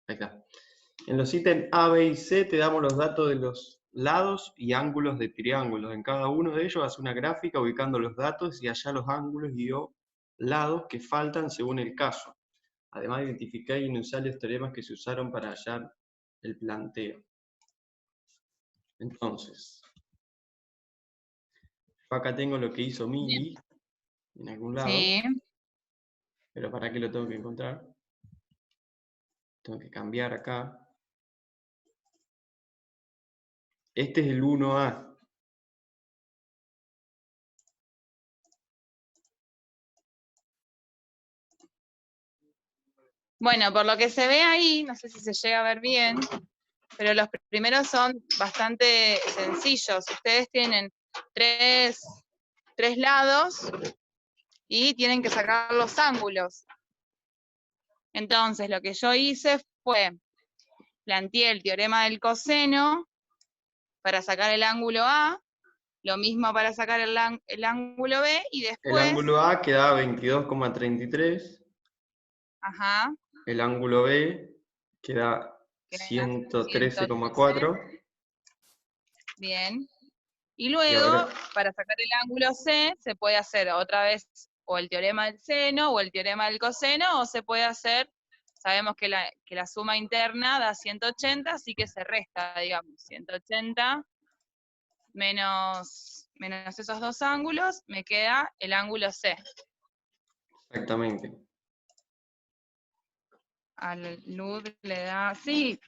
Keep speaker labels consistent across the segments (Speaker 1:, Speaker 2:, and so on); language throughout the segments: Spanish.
Speaker 1: Ahí está. En los ítems A, B y C te damos los datos de los lados y ángulos de triángulos. En cada uno de ellos hace una gráfica ubicando los datos y allá los ángulos y o lados que faltan según el caso. Además, identificar y usar los teoremas que se usaron para hallar el planteo. Entonces, yo acá tengo lo que hizo Mili en algún lado.
Speaker 2: Sí.
Speaker 1: Pero ¿para qué lo tengo que encontrar? Tengo que cambiar acá. Este es el 1A.
Speaker 2: Bueno, por lo que se ve ahí, no sé si se llega a ver bien, pero los primeros son bastante sencillos. Ustedes tienen tres lados y tienen que sacar los ángulos. Entonces, lo que yo hice fue, planteé el teorema del coseno para sacar el ángulo A, lo mismo para sacar el ángulo B, y
Speaker 1: El
Speaker 2: después...
Speaker 1: ángulo A queda 22,33.
Speaker 2: Ajá.
Speaker 1: El ángulo B queda
Speaker 2: Que
Speaker 1: 113,4.
Speaker 2: Bien. Y
Speaker 1: Y
Speaker 2: luego,
Speaker 1: ahora,
Speaker 2: para sacar el ángulo C, se puede hacer otra vez o el teorema del seno o el teorema del coseno, o se puede hacer, sabemos que la suma interna da 180, así que se resta, digamos, 180 menos esos dos ángulos, me queda el ángulo C.
Speaker 1: exactamente.
Speaker 2: Al Lud le da... Sí,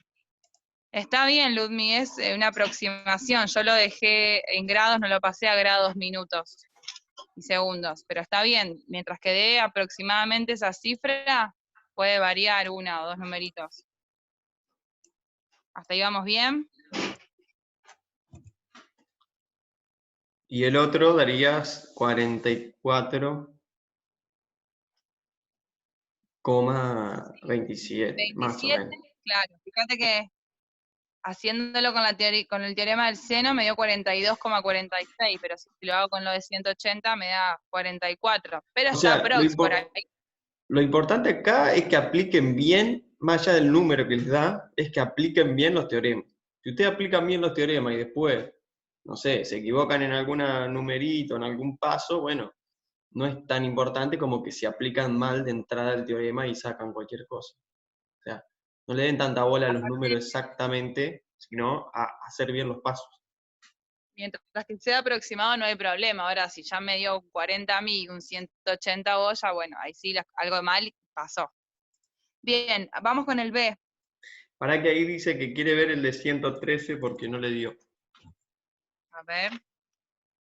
Speaker 2: está bien, Ludmi, es una aproximación. Yo lo dejé en grados, no lo pasé a grados minutos y segundos, pero está bien. Mientras que dé aproximadamente esa cifra, puede variar una o dos numeritos. ¿Hasta ahí vamos bien?
Speaker 1: Y el otro darías 44,27, más o
Speaker 2: 27,
Speaker 1: menos.
Speaker 2: claro. Fíjate que haciéndolo con el teorema del seno me dio 42,46, pero si lo hago con lo de 180 me da 44. Pero
Speaker 1: O
Speaker 2: está
Speaker 1: sea,
Speaker 2: aprox por ahí.
Speaker 1: lo importante acá es que apliquen bien, más allá del número que les da, es que apliquen bien los teoremas. Si ustedes aplican bien los teoremas y después, no sé, se equivocan en algún numerito, en algún paso, bueno, no es tan importante como que si aplican mal de entrada el teorema y sacan cualquier cosa. O sea, no le den tanta bola a los números exactamente, sino a hacer bien los pasos.
Speaker 2: Mientras que sea aproximado no hay problema. Ahora, si ya me dio un 40 a mí y un 180 a vos, ya bueno, ahí sí algo mal pasó. Bien, vamos con el B.
Speaker 1: Para que ahí dice que quiere ver el de 113 porque no le dio.
Speaker 2: A ver,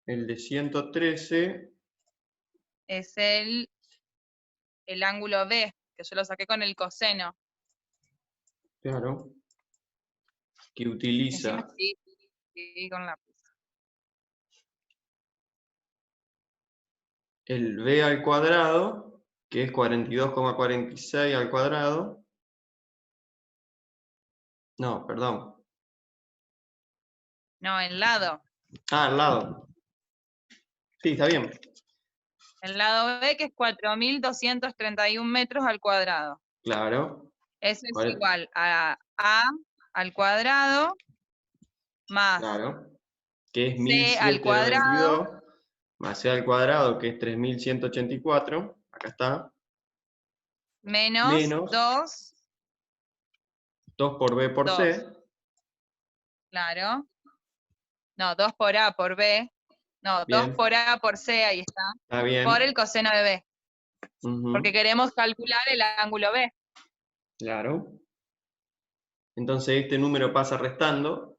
Speaker 1: El de 113,
Speaker 2: es el ángulo B, que yo lo saqué con el coseno.
Speaker 1: claro, que
Speaker 2: Encima
Speaker 1: utiliza
Speaker 2: sí, con lápiz.
Speaker 1: el b al cuadrado, que es 42,46 al cuadrado. No, perdón.
Speaker 2: No, el lado.
Speaker 1: Ah, al lado. Sí, está bien.
Speaker 2: El lado B, que es 4.231 metros al cuadrado.
Speaker 1: Claro.
Speaker 2: Eso es igual a al cuadrado más
Speaker 1: Claro. Que es
Speaker 2: C al cuadrado
Speaker 1: 1722 más c al cuadrado, que es 3184. Acá está.
Speaker 2: menos
Speaker 1: Menos
Speaker 2: 2,
Speaker 1: 2 por b por c.
Speaker 2: claro. No, 2 por A por B. No, 2
Speaker 1: Bien.
Speaker 2: por A por C, ahí está.
Speaker 1: Está bien.
Speaker 2: Por el coseno de B. Porque
Speaker 1: Ujú,
Speaker 2: queremos calcular el ángulo B.
Speaker 1: claro. Entonces este número pasa restando.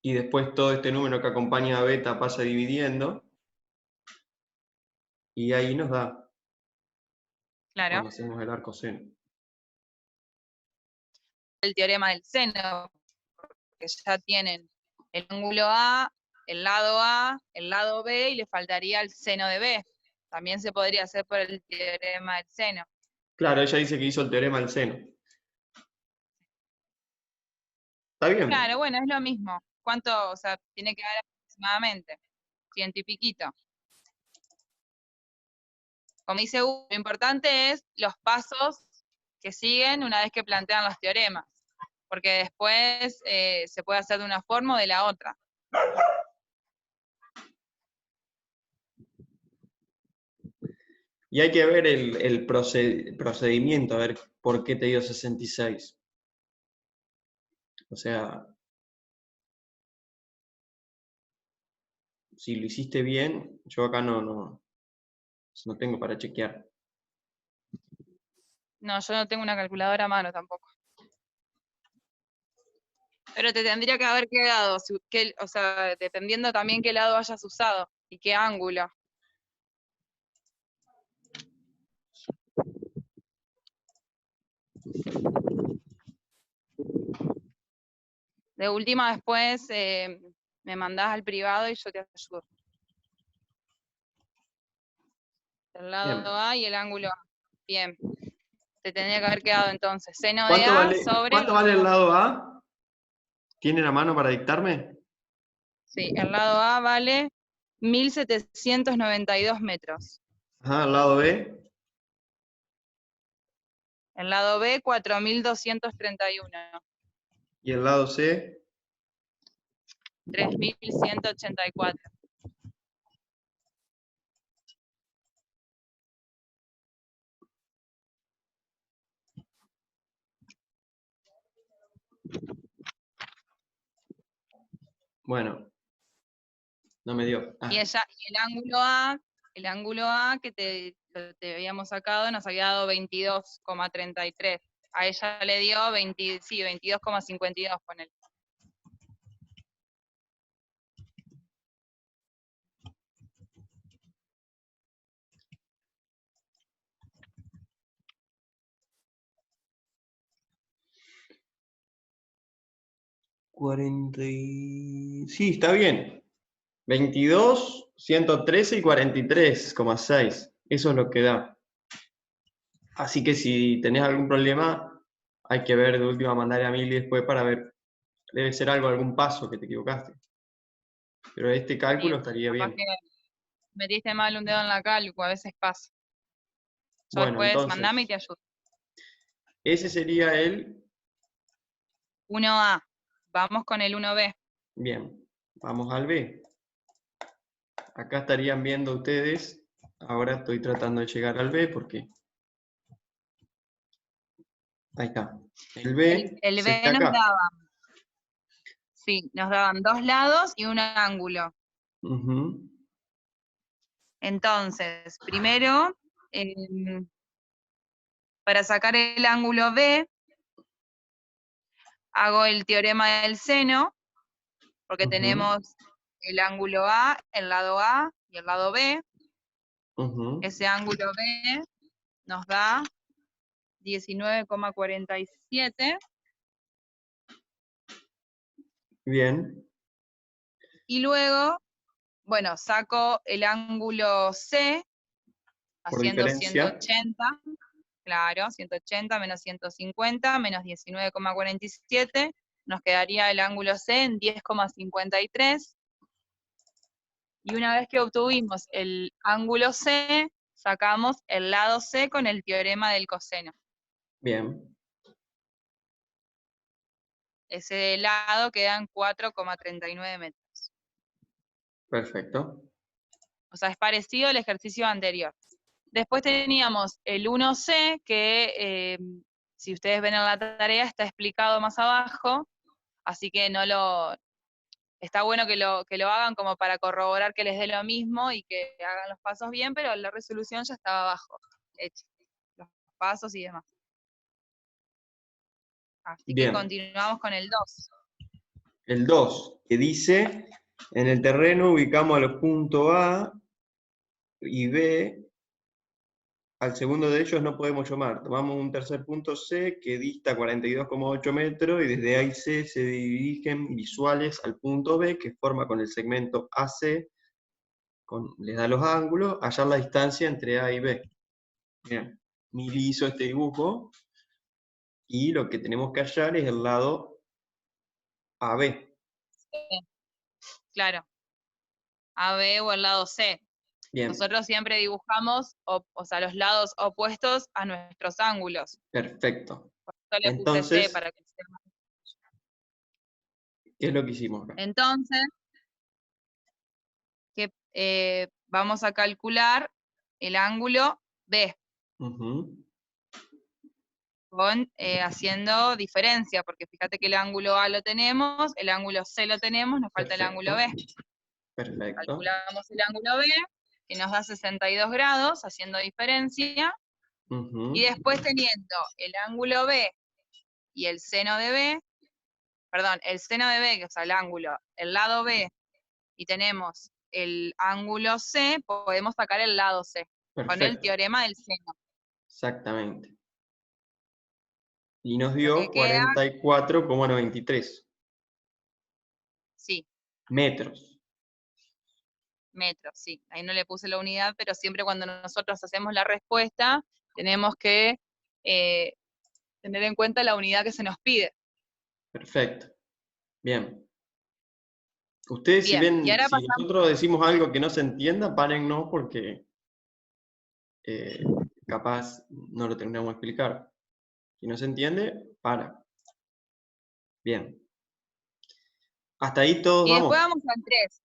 Speaker 1: Y después todo este número que acompaña a beta pasa dividiendo. Y ahí nos da
Speaker 2: Claro.
Speaker 1: cuando hacemos el arco seno.
Speaker 2: El teorema del seno, que ya tienen el ángulo A, el lado B, y le faltaría el seno de B. También se podría hacer por el teorema del seno.
Speaker 1: Claro, ella dice que hizo el teorema del seno. ¿Está bien?
Speaker 2: Claro, bueno, es lo mismo. ¿Cuánto, o sea, tiene que dar aproximadamente? 100 y piquito. Como dice Hugo, lo importante es los pasos que siguen una vez que plantean los teoremas, porque después se puede hacer de una forma o de la otra.
Speaker 1: Y hay que ver el procedimiento, a ver por qué te dio 66. O sea, si lo hiciste bien, yo acá no tengo para chequear.
Speaker 2: No, yo no tengo una calculadora a mano tampoco. Pero te tendría que haber quedado, o sea, dependiendo también qué lado hayas usado y qué ángulo. De última, después me mandás al privado y yo te ayudo. El lado
Speaker 1: Bien.
Speaker 2: A y el ángulo A. Bien. Te tendría que haber quedado entonces seno de
Speaker 1: ¿Cuánto
Speaker 2: A
Speaker 1: vale,
Speaker 2: sobre
Speaker 1: cuánto
Speaker 2: los
Speaker 1: vale el
Speaker 2: dos.
Speaker 1: lado A? ¿Tienen a mano para dictarme?
Speaker 2: Sí, el lado A vale 1792 metros.
Speaker 1: Ajá, el lado B.
Speaker 2: El lado B, 4231.
Speaker 1: Y el lado C.
Speaker 2: 3184.
Speaker 1: Bueno, no me dio.
Speaker 2: Y el ángulo A que te habíamos sacado nos había dado 22,33. A ella le dio 20, sí, 22,52, ponele.
Speaker 1: Sí, está bien. 22, 113 y 43,6. Eso es lo que da. Así que si tenés algún problema, hay que ver de última mandar a Mili después para ver. Debe ser algo, algún paso que te equivocaste. Pero este
Speaker 2: Sí,
Speaker 1: cálculo estaría
Speaker 2: capaz
Speaker 1: bien.
Speaker 2: que metiste mal un dedo en la calco, a veces pasa. Yo
Speaker 1: Bueno,
Speaker 2: después mandame y
Speaker 1: entonces,
Speaker 2: te ayudo.
Speaker 1: ese sería el...
Speaker 2: 1A. Vamos con el 1B.
Speaker 1: Bien, vamos al B. Acá estarían viendo ustedes. Ahora estoy tratando de llegar al B porque... Ahí está. El B
Speaker 2: El
Speaker 1: sería
Speaker 2: B nos
Speaker 1: acá.
Speaker 2: daba, sí, nos daban dos lados y un ángulo.
Speaker 1: Ujú.
Speaker 2: Entonces, primero, para sacar el ángulo B, hago el teorema del seno, porque
Speaker 1: Ujú,
Speaker 2: tenemos el ángulo A y el lado B.
Speaker 1: ujú.
Speaker 2: Ese ángulo B nos da 19,47.
Speaker 1: Bien,
Speaker 2: Y luego, bueno, saco el ángulo C
Speaker 1: por
Speaker 2: haciendo
Speaker 1: diferencia.
Speaker 2: 180, claro, 180 menos 150 menos 19,47, nos quedaría el ángulo C en 10,53. Y una vez que obtuvimos el ángulo C, sacamos el lado C con el teorema del coseno.
Speaker 1: Bien,
Speaker 2: Ese lado queda en 4,39 metros.
Speaker 1: perfecto.
Speaker 2: O sea, es parecido al ejercicio anterior. Después teníamos el 1C, que si ustedes ven en la tarea está explicado más abajo, así que está bueno que lo hagan como para corroborar que les dé lo mismo y que hagan los pasos bien, pero la resolución ya estaba abajo, hecha, los pasos y demás. Así que
Speaker 1: Bien,
Speaker 2: continuamos con el 2.
Speaker 1: el 2 que dice, en el terreno ubicamos a los puntos A y B. Al segundo de ellos no podemos llamar. Tomamos un tercer punto C que dista 42,8 metros y desde A y C se dirigen visuales al punto B que forma con el segmento AC, les da los ángulos, hallar la distancia entre A y B. Bien, Mili hizo este dibujo y lo que tenemos que hallar es el lado AB.
Speaker 2: Claro, AB o el lado C.
Speaker 1: Bien,
Speaker 2: Nosotros siempre dibujamos, o sea, los lados opuestos a nuestros ángulos.
Speaker 1: perfecto.
Speaker 2: Yo le puse C
Speaker 1: Entonces,
Speaker 2: para que sea más.
Speaker 1: ¿qué es lo que hicimos acá?
Speaker 2: Entonces, vamos a calcular el ángulo B,
Speaker 1: Ujú,
Speaker 2: haciendo diferencia, porque fíjate que el ángulo A lo tenemos, el ángulo C lo tenemos, nos falta el ángulo
Speaker 1: perfecto,
Speaker 2: B.
Speaker 1: perfecto.
Speaker 2: Calculamos el ángulo B, que nos da 62 grados, haciendo diferencia, y
Speaker 1: Ujú,
Speaker 2: después teniendo el ángulo B y el seno de B, perdón, el seno de B, que es el ángulo, el lado B, y tenemos el ángulo C, podemos sacar el lado C, con el
Speaker 1: perfecto,
Speaker 2: teorema del seno.
Speaker 1: exactamente. Y nos
Speaker 2: Lo que
Speaker 1: dio
Speaker 2: queda,
Speaker 1: 44,93
Speaker 2: sí,
Speaker 1: metros.
Speaker 2: metros, sí. Ahí no le puse la unidad, pero siempre cuando nosotros hacemos la respuesta, tenemos que eh, tener en cuenta la unidad que se nos pide.
Speaker 1: Perfecto. Bien. Ustedes, si
Speaker 2: Bien, y
Speaker 1: ven,
Speaker 2: ahora
Speaker 1: si
Speaker 2: pasamos,
Speaker 1: nosotros decimos algo que no se entienda, párennos porque eh, capaz no lo tendríamos que explicar. Si no se entiende, para. Bien. Hasta ahí todos
Speaker 2: y después
Speaker 1: vamos.
Speaker 2: vamos al 3.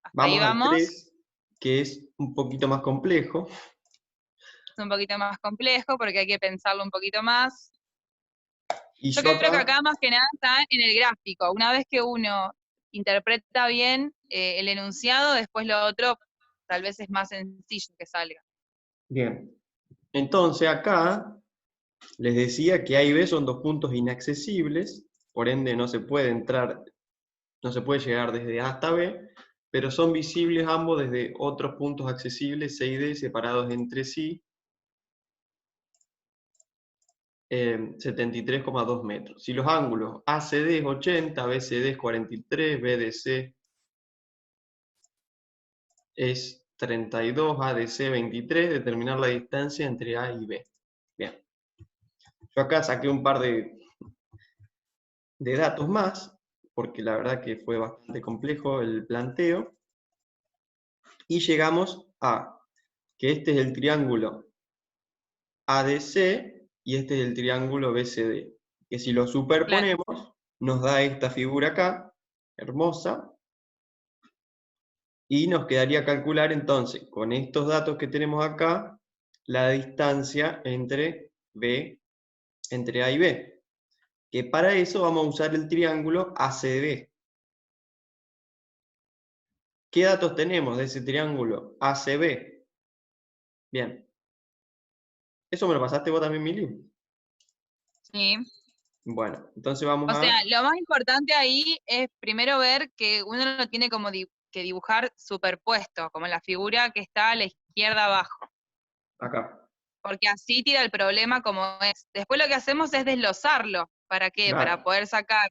Speaker 2: Hasta ahí
Speaker 1: Vamos al
Speaker 2: vamos.
Speaker 1: 3, que es un poquito más complejo.
Speaker 2: Es un poquito más complejo porque hay que pensarlo un poquito más.
Speaker 1: Y
Speaker 2: Yo
Speaker 1: yo
Speaker 2: creo que
Speaker 1: acá,
Speaker 2: acá más que nada está en el gráfico. Una vez que uno interpreta bien el enunciado, después lo otro tal vez es más sencillo que salga.
Speaker 1: bien. Entonces acá les decía que A y B son dos puntos inaccesibles, por ende no se puede entrar, no se puede llegar desde A hasta B, pero son visibles ambos desde otros puntos accesibles, C y D, separados entre sí 73,2 metros. Si los ángulos ACD es 80, BCD es 43, BDC es 32, ADC 23, determinar la distancia entre A y B. Bien. Yo acá saqué un par de datos más, porque la verdad que fue bastante complejo el planteo, y llegamos a que este es el triángulo ADC y este es el triángulo BCD, que si lo
Speaker 2: Claro,
Speaker 1: superponemos nos da esta figura acá, hermosa, y nos quedaría calcular entonces, con estos datos que tenemos acá, la distancia entre A y B, que para eso vamos a usar el triángulo ACB. ¿Qué datos tenemos de ese triángulo ACB? Bien. ¿Eso me lo pasaste vos también, Mili?
Speaker 2: sí.
Speaker 1: Bueno, entonces vamos
Speaker 2: O sea,
Speaker 1: a...
Speaker 2: lo más importante ahí es primero ver que uno lo tiene como que dibujar superpuesto, como la figura que está a la izquierda abajo,
Speaker 1: Acá.
Speaker 2: porque así tira el problema como es. Después lo que hacemos es desglosarlo. ¿Para qué? Para
Speaker 1: Claro.
Speaker 2: poder sacar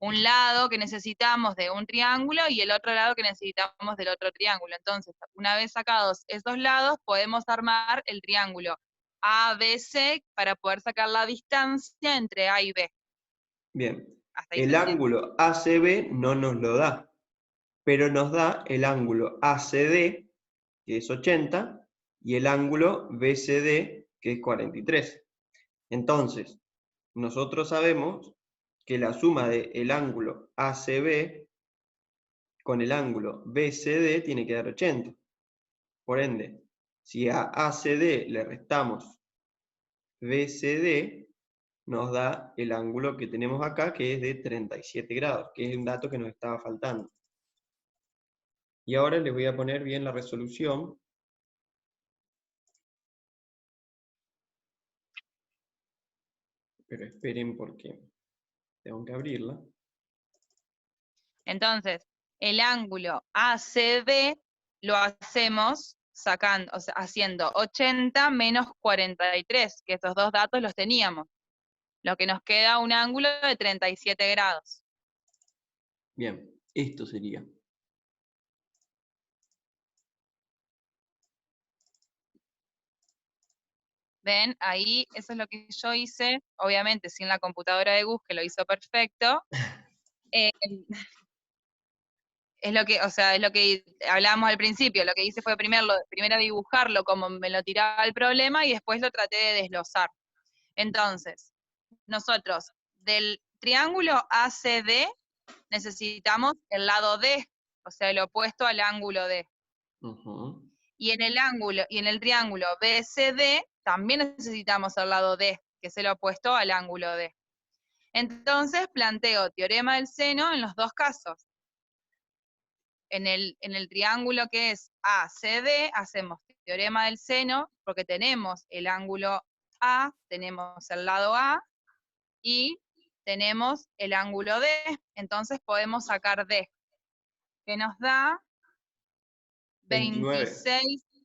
Speaker 2: un lado que necesitamos de un triángulo y el otro lado que necesitamos del otro triángulo. Entonces, una vez sacados esos lados, podemos armar el triángulo ABC para poder sacar la distancia entre A y B.
Speaker 1: Bien.
Speaker 2: Hasta ahí se
Speaker 1: El
Speaker 2: entiende.
Speaker 1: ángulo ACB no nos lo da, pero nos da el ángulo ACD, que es 80, y el ángulo BCD, que es 43. Entonces, nosotros sabemos que la suma del ángulo ACB con el ángulo BCD tiene que dar 80. Por ende, si a ACD le restamos BCD, nos da el ángulo que tenemos acá, que es de 37 grados, que es un dato que nos estaba faltando. Y ahora les voy a poner bien la resolución. Pero esperen porque tengo que abrirla.
Speaker 2: Entonces, el ángulo ACB lo hacemos sacando, o sea, haciendo 80 menos 43, que estos dos datos los teníamos. Lo que nos queda un ángulo de 37 grados.
Speaker 1: Bien, esto sería.
Speaker 2: ¿Ven? Ahí eso es lo que yo hice, obviamente sin la computadora de Gus, que lo hizo perfecto. Eh, es lo que, o sea, es lo que hablábamos al principio, lo que hice fue primero dibujarlo como me lo tiraba el problema y después lo traté de desglosar. Entonces, nosotros del triángulo ACD necesitamos el lado D, o sea, el opuesto al ángulo D.
Speaker 1: Ujú.
Speaker 2: Y en el triángulo BCD también necesitamos el lado D, que es el opuesto al ángulo D. Entonces planteo teorema del seno en los dos casos. En el triángulo que es ACD hacemos teorema del seno porque tenemos el ángulo A, tenemos el lado A y tenemos el ángulo D, entonces podemos sacar D, que nos da
Speaker 1: 29.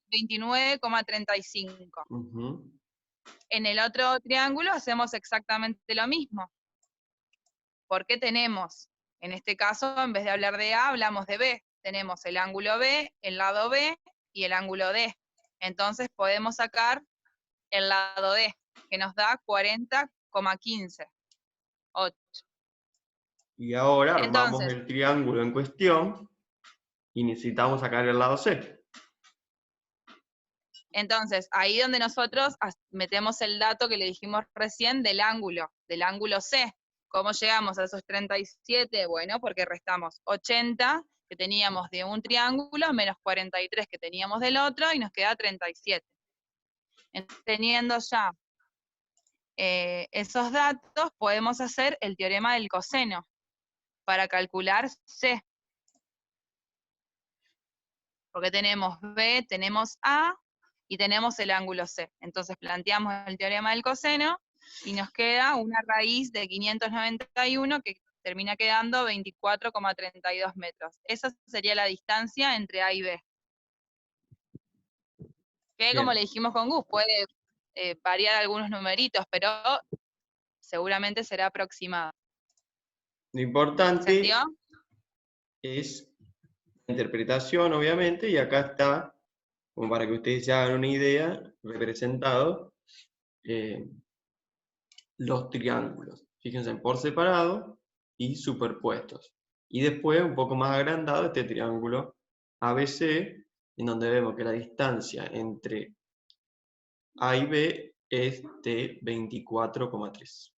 Speaker 2: 29,35.
Speaker 1: Ujú.
Speaker 2: En el otro triángulo hacemos exactamente lo mismo, porque tenemos, en este caso, en vez de hablar de A, hablamos de B. Tenemos el ángulo B, el lado B y el ángulo D. Entonces podemos sacar el lado D, que nos da 40,15. 8.
Speaker 1: Y ahora armamos
Speaker 2: Entonces,
Speaker 1: el triángulo en cuestión y necesitamos sacar el lado C.
Speaker 2: ahí donde nosotros metemos el dato que le dijimos recién del ángulo C. ¿Cómo llegamos a esos 37? Bueno, porque restamos 80 que teníamos de un triángulo menos 43 que teníamos del otro y nos queda 37. Teniendo ya esos datos, podemos hacer el teorema del coseno para calcular C. Porque tenemos B, tenemos A y tenemos el ángulo C. Entonces planteamos el teorema del coseno y nos queda una raíz de 591 que termina quedando 24,32 metros. Esa sería la distancia entre A y B. Que como
Speaker 1: Bien.
Speaker 2: le dijimos con Gus, puede variar algunos numeritos, pero seguramente será aproximado.
Speaker 1: Lo
Speaker 2: ¿Se
Speaker 1: importante
Speaker 2: entendió?
Speaker 1: es la interpretación, obviamente, y acá está, como para que ustedes se hagan una idea, representado los triángulos. Fíjense en por separado y superpuestos. Y después, un poco más agrandado, este triángulo ABC, en donde vemos que la distancia entre A y B es de 24,3.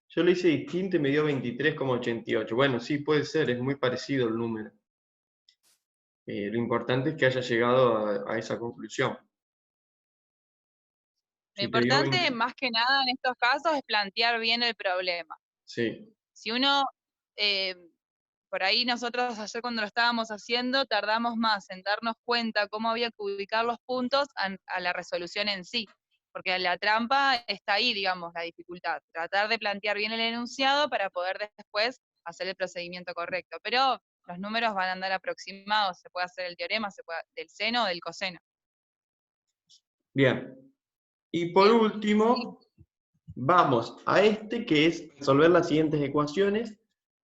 Speaker 1: Yo lo hice distinto y me dio 23,88. Bueno, sí, puede ser, es muy parecido el número. Lo importante es que haya llegado a esa conclusión.
Speaker 2: Lo
Speaker 1: Si te dio
Speaker 2: importante,
Speaker 1: 20,
Speaker 2: más que nada en estos casos, es plantear bien el problema.
Speaker 1: sí,
Speaker 2: Si uno, por ahí nosotros ayer cuando lo estábamos haciendo, tardamos más en darnos cuenta cómo había que ubicar los puntos a la resolución en sí, porque la trampa está ahí, digamos, la dificultad, tratar de plantear bien el enunciado para poder después hacer el procedimiento correcto, pero los números van a andar aproximados, se puede hacer el teorema, del seno o del coseno.
Speaker 1: bien. Y por
Speaker 2: Bien,
Speaker 1: último, vamos a este que es resolver las siguientes ecuaciones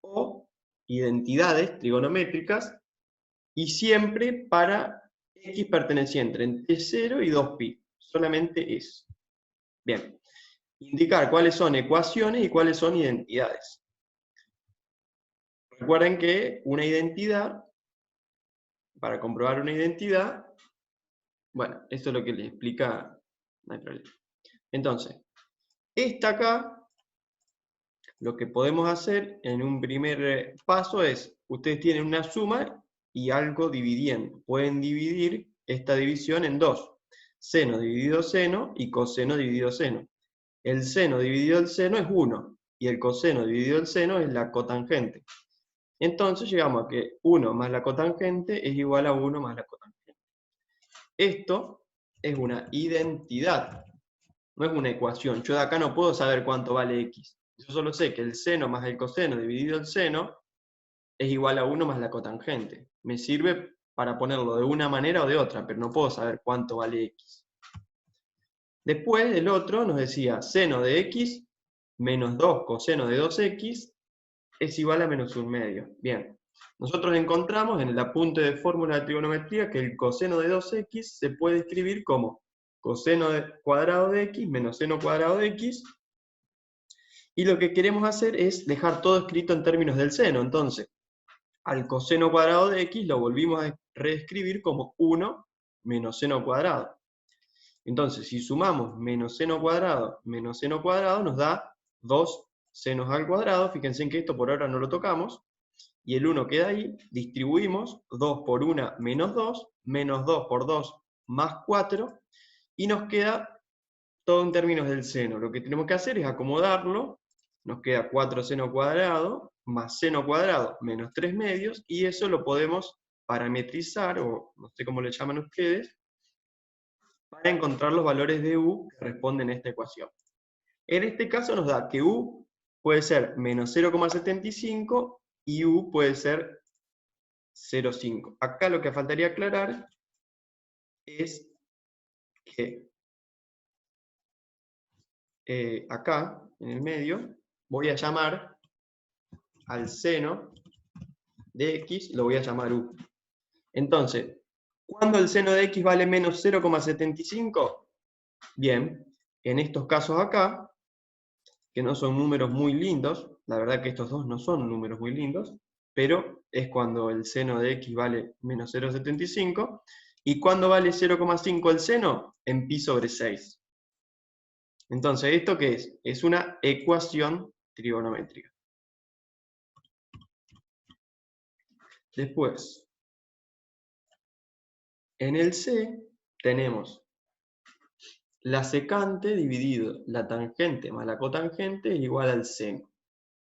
Speaker 1: o identidades trigonométricas y siempre para x perteneciente entre 0 y 2pi. Solamente eso. Bien. Indicar cuáles son ecuaciones y cuáles son identidades. Recuerden que una identidad, para comprobar una identidad, bueno, esto es lo que les explica, no hay problema. Entonces, esta acá, lo que podemos hacer en un primer paso es, ustedes tienen una suma y algo dividiendo. Pueden dividir esta división en dos. Seno dividido seno y coseno dividido seno. El seno dividido el seno es 1 y el coseno dividido el seno es la cotangente. Entonces llegamos a que 1 más la cotangente es igual a 1 más la cotangente. Esto es una identidad, no es una ecuación. Yo de acá no puedo saber cuánto vale x. Yo solo sé que el seno más el coseno dividido el seno es igual a 1 más la cotangente. Me sirve para ponerlo de una manera o de otra, pero no puedo saber cuánto vale x. Después el otro nos decía seno de x menos 2 coseno de 2x es igual a menos 1/2. Bien, nosotros encontramos en el apunte de fórmula de trigonometría que el coseno de 2x se puede escribir como coseno cuadrado de x menos seno cuadrado de x Y lo que queremos hacer es dejar todo escrito en términos del seno. Entonces, al coseno cuadrado de x lo volvimos a reescribir como 1 menos seno cuadrado. Entonces, si sumamos menos seno cuadrado nos da 2 senos al cuadrado. Fíjense en que esto por ahora no lo tocamos. Y el 1 queda ahí. Distribuimos 2 por 1 menos 2, menos 2 por 2 más 4. Y nos queda todo en términos del seno. Lo que tenemos que hacer es acomodarlo. Nos queda 4 seno cuadrado más seno cuadrado menos 3 medios. Y eso lo podemos parametrizar, o no sé cómo le llaman ustedes, para encontrar los valores de u que responden a esta ecuación. En este caso nos da que u puede ser menos 0,75 y u puede ser 0,5. Acá lo que faltaría aclarar es que acá, en el medio, voy a llamar al seno de x, lo voy a llamar u. Entonces, ¿cuándo el seno de x vale menos 0,75? Bien, en estos casos acá, que no son números muy lindos, la verdad que estos dos no son números muy lindos, pero es cuando el seno de x vale menos 0,75, y cuando vale 0,5 el seno, en pi sobre 6. Entonces, ¿esto qué es? Es una ecuación trigonométrica. Después, en el C tenemos la secante dividido la tangente más la cotangente es igual al seno.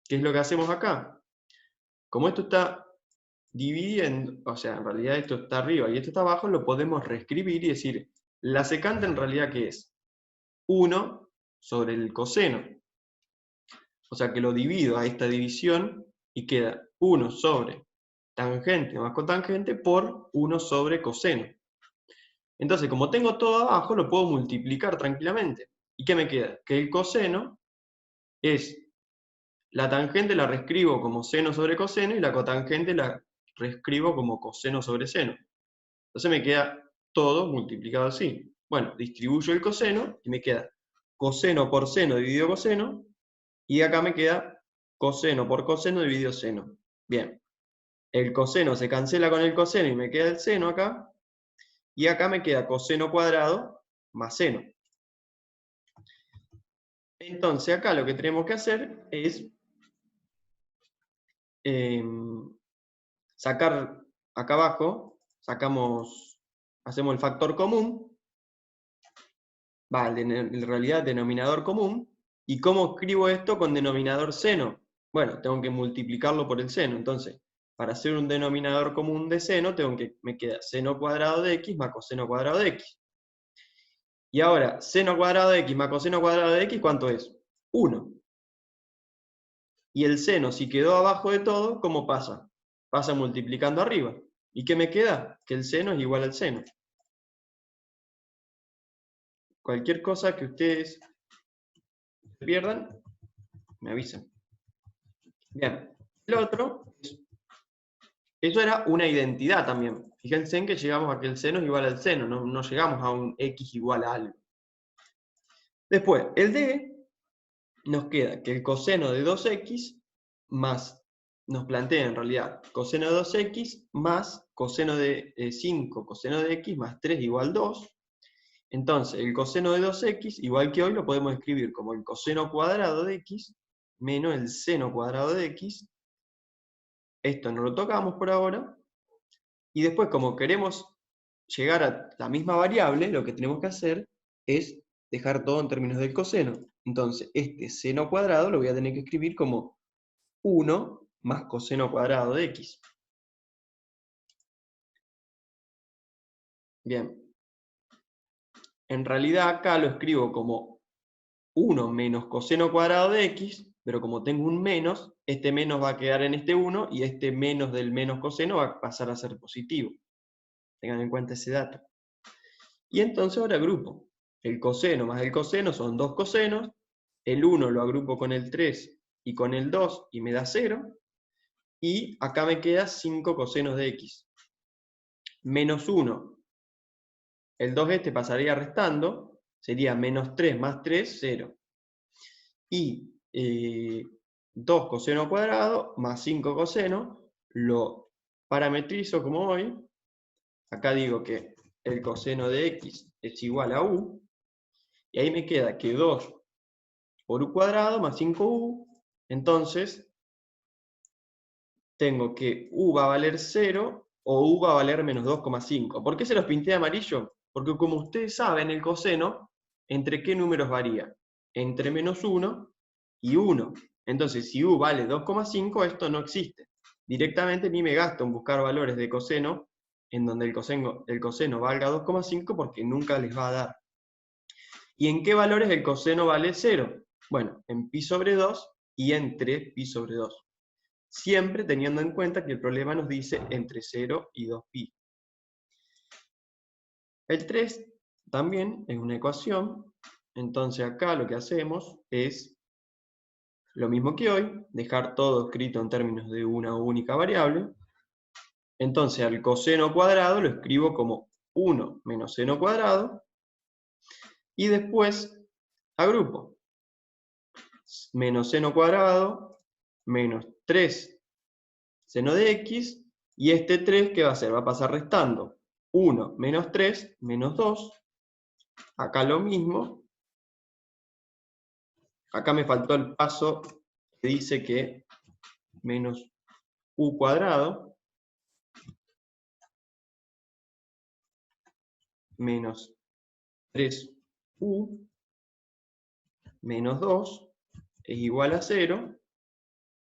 Speaker 1: ¿Qué es lo que hacemos acá? Como esto está dividiendo, o sea, en realidad esto está arriba y esto está abajo, lo podemos reescribir y decir, la secante en realidad ¿qué es? 1 sobre el coseno. O sea que lo divido a esta división y queda 1 sobre tangente más cotangente por 1 sobre coseno. Entonces, como tengo todo abajo, lo puedo multiplicar tranquilamente. ¿Y qué me queda? Que el coseno es, la tangente la reescribo como seno sobre coseno y la cotangente la reescribo como coseno sobre seno. Entonces me queda todo multiplicado así. Bueno, distribuyo el coseno y me queda coseno por seno dividido coseno, y acá me queda coseno por coseno dividido seno. Bien, el coseno se cancela con el coseno y me queda el seno acá, y acá me queda coseno cuadrado más seno. Entonces acá lo que tenemos que hacer es sacar acá abajo, hacemos el factor común, en realidad denominador común. ¿Y cómo escribo esto con denominador seno? Bueno, tengo que multiplicarlo por el seno. Entonces, para hacer un denominador común de seno, me queda seno cuadrado de x más coseno cuadrado de x. Y ahora, seno cuadrado de x más coseno cuadrado de x, ¿cuánto es? 1. Y el seno, si quedó abajo de todo, ¿cómo pasa? Pasa multiplicando arriba. ¿Y qué me queda? Que el seno es igual al seno. Cualquier cosa que ustedes pierdan, me avisan. Bien, el otro, eso era una identidad también. Fíjense en que llegamos a que el seno es igual al seno, no llegamos a un x igual a algo. Después, el D, nos queda que el coseno de 2x más, nos plantea en realidad, coseno de 2x más coseno de 5, coseno de x más 3 igual 2. Entonces, el coseno de 2x, igual que hoy, lo podemos escribir como el coseno cuadrado de x menos el seno cuadrado de x. Esto no lo tocamos por ahora. Y después, como queremos llegar a la misma variable, lo que tenemos que hacer es dejar todo en términos del coseno. Entonces, este seno cuadrado lo voy a tener que escribir como 1 más coseno cuadrado de x. Bien. En realidad acá lo escribo como 1 menos coseno cuadrado de x, pero como tengo un menos, este menos va a quedar en este 1, y este menos del menos coseno va a pasar a ser positivo. Tengan en cuenta ese dato. Y entonces ahora agrupo. El coseno más el coseno son 2 cosenos, el 1 lo agrupo con el 3 y con el 2 y me da 0, y acá me queda 5 cosenos de x. Menos 1, el 2 pasaría restando, sería menos 3 más 3, 0. Y 2 coseno cuadrado más 5 coseno, lo parametrizo como hoy. Acá digo que el coseno de x es igual a u, y ahí me queda que 2 por u cuadrado más 5u, entonces tengo que u va a valer 0 o u va a valer menos 2,5. ¿Por qué se los pinté de amarillo? Porque como ustedes saben, el coseno, ¿entre qué números varía? Entre menos 1 y 1. Entonces, si u vale 2,5, esto no existe. Directamente ni me gasto en buscar valores de coseno en donde el coseno valga 2,5 porque nunca les va a dar. ¿Y en qué valores el coseno vale 0? Bueno, en pi sobre 2 y entre pi sobre 2. Siempre teniendo en cuenta que el problema nos dice entre 0 y 2pi. El 3 también es una ecuación, entonces acá lo que hacemos es lo mismo que hoy, dejar todo escrito en términos de una única variable. Entonces al coseno cuadrado lo escribo como 1 menos seno cuadrado, y después agrupo menos seno cuadrado menos 3 seno de x, y este 3, ¿qué va a hacer? Va a pasar restando 1 menos 3 menos 2, acá lo mismo, acá me faltó el paso que dice que menos u cuadrado menos 3u menos 2 es igual a 0,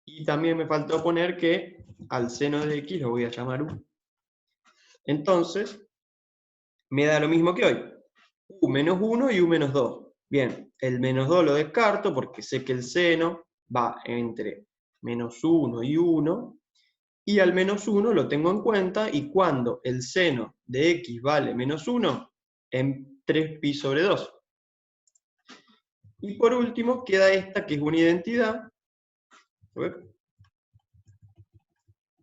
Speaker 1: y también me faltó poner que al seno de x lo voy a llamar u. Entonces, me da lo mismo que hoy, u menos 1 y u menos 2. Bien, el menos 2 lo descarto porque sé que el seno va entre menos 1 y 1, y al menos 1 lo tengo en cuenta, y cuando el seno de x vale menos 1, en 3pi sobre 2. Y por último queda esta, que es una identidad,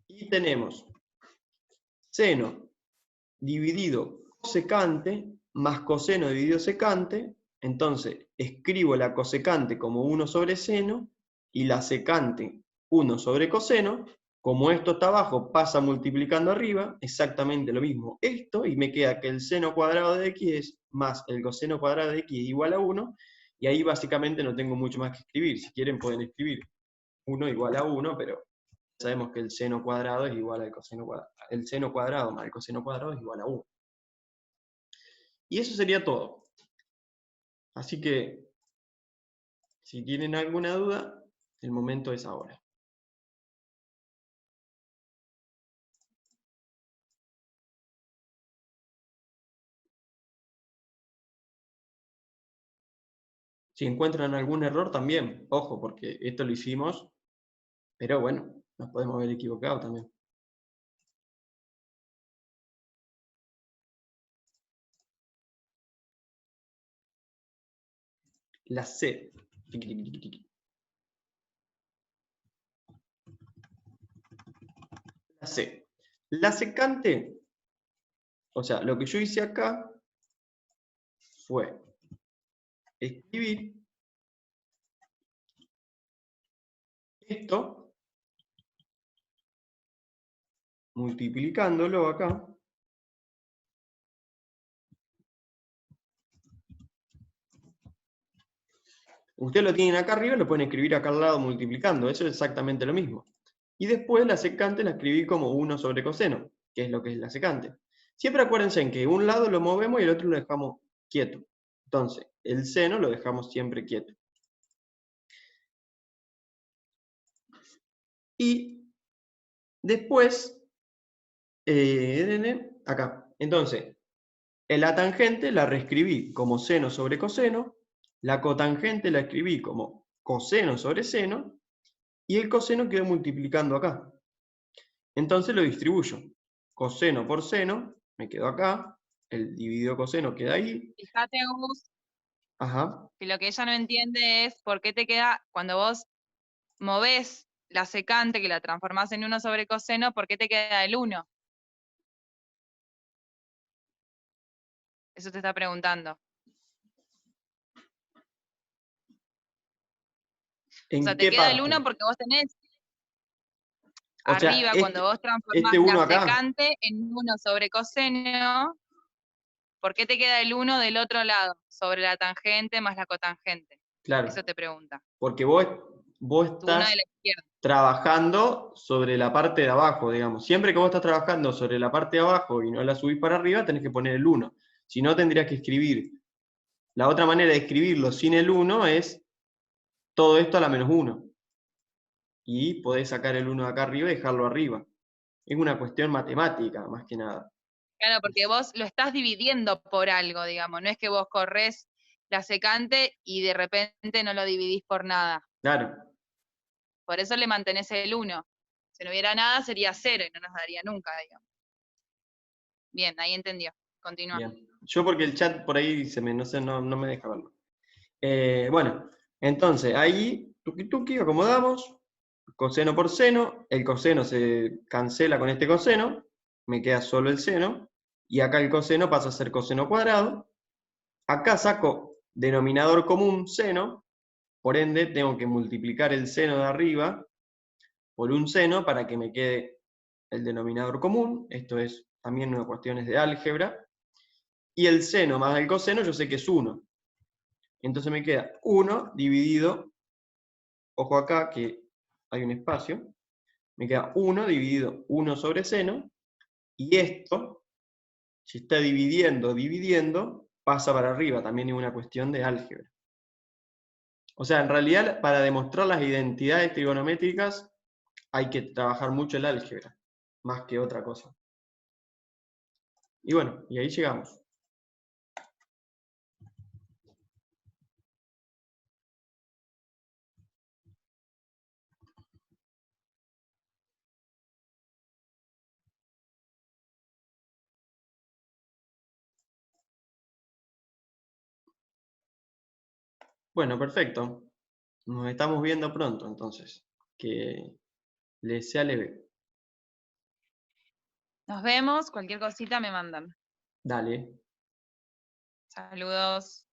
Speaker 1: y tenemos seno dividido cosecante más coseno dividido secante. Entonces escribo la cosecante como 1 sobre seno y la secante 1 sobre coseno. Como esto está abajo, pasa multiplicando arriba, exactamente lo mismo esto, y me queda que el seno cuadrado de x es más el coseno cuadrado de x igual a 1, y ahí básicamente no tengo mucho más que escribir. Si quieren pueden escribir 1 igual a 1, pero sabemos que el seno cuadrado es igual al coseno cuadrado. El seno cuadrado más el coseno cuadrado es igual a 1. Y eso sería todo. Así que, si tienen alguna duda, el momento es ahora. Si encuentran algún error también, ojo, porque esto lo hicimos, pero bueno, nos podemos haber equivocado también. La C. La C. La secante, o sea, lo que yo hice acá fue escribir esto, multiplicándolo acá, ustedes lo tienen acá arriba, lo pueden escribir acá al lado multiplicando, eso es exactamente lo mismo. Y después la secante la escribí como 1 sobre coseno, que es lo que es la secante. Siempre acuérdense en que un lado lo movemos y el otro lo dejamos quieto. Entonces, el seno lo dejamos siempre quieto. Y después, acá. Entonces, la tangente la reescribí como seno sobre coseno, la cotangente la escribí como coseno sobre seno, y el coseno quedó multiplicando acá. Entonces lo distribuyo. Coseno por seno, me quedo acá, el dividido coseno queda ahí.
Speaker 2: Fíjate, Gus,
Speaker 1: Ajá.
Speaker 2: que lo que ella no entiende es por qué te queda, cuando vos movés la secante, que la transformás en 1 sobre coseno, ¿por qué te queda el 1? Eso te está preguntando. O sea,
Speaker 1: ¿En
Speaker 2: te
Speaker 1: qué
Speaker 2: queda el
Speaker 1: parte?
Speaker 2: 1 porque vos tenés
Speaker 1: O sea,
Speaker 2: arriba, cuando vos transformás
Speaker 1: este
Speaker 2: la
Speaker 1: uno acá,
Speaker 2: secante en 1 sobre coseno, ¿por qué te queda el 1 del otro lado? Sobre la tangente más la cotangente. Eso
Speaker 1: claro,
Speaker 2: te pregunta.
Speaker 1: porque vos
Speaker 2: Tu 1 de
Speaker 1: estás
Speaker 2: la izquierda.
Speaker 1: trabajando sobre la parte de abajo, digamos. Siempre que vos estás trabajando sobre la parte de abajo y no la subís para arriba, tenés que poner el 1. Si no, tendrías que escribir. La otra manera de escribirlo sin el 1 es todo esto a la menos 1. Y podés sacar el 1 de acá arriba y dejarlo arriba. Es una cuestión matemática, más que nada.
Speaker 2: Claro, porque vos lo estás dividiendo por algo, digamos. No es que vos corres la secante y de repente no lo dividís por nada.
Speaker 1: Claro,
Speaker 2: Por eso le mantenés el 1. Si no hubiera nada, sería 0 y no nos daría nunca, digamos. Bien, ahí entendió. Continúa.
Speaker 1: bien. Yo porque el chat por ahí se me, no sé, no me deja verlo. Bueno, entonces ahí, tuki tuki, acomodamos, coseno por seno, el coseno se cancela con este coseno, me queda solo el seno, y acá el coseno pasa a ser coseno cuadrado. Acá saco denominador común, seno, por ende tengo que multiplicar el seno de arriba por un seno para que me quede el denominador común, esto es también una cuestión de álgebra, y el seno más el coseno yo sé que es 1. Entonces me queda 1 dividido, ojo acá que hay un espacio, me queda 1 dividido 1 sobre seno, y esto, si está dividiendo, pasa para arriba, también es una cuestión de álgebra. O sea, en realidad, para demostrar las identidades trigonométricas hay que trabajar mucho el álgebra, más que otra cosa. Y bueno, y ahí llegamos. Bueno, perfecto. Nos estamos viendo pronto, entonces. Que les sea leve.
Speaker 2: Nos vemos. Cualquier cosita me mandan.
Speaker 1: Dale.
Speaker 2: Saludos.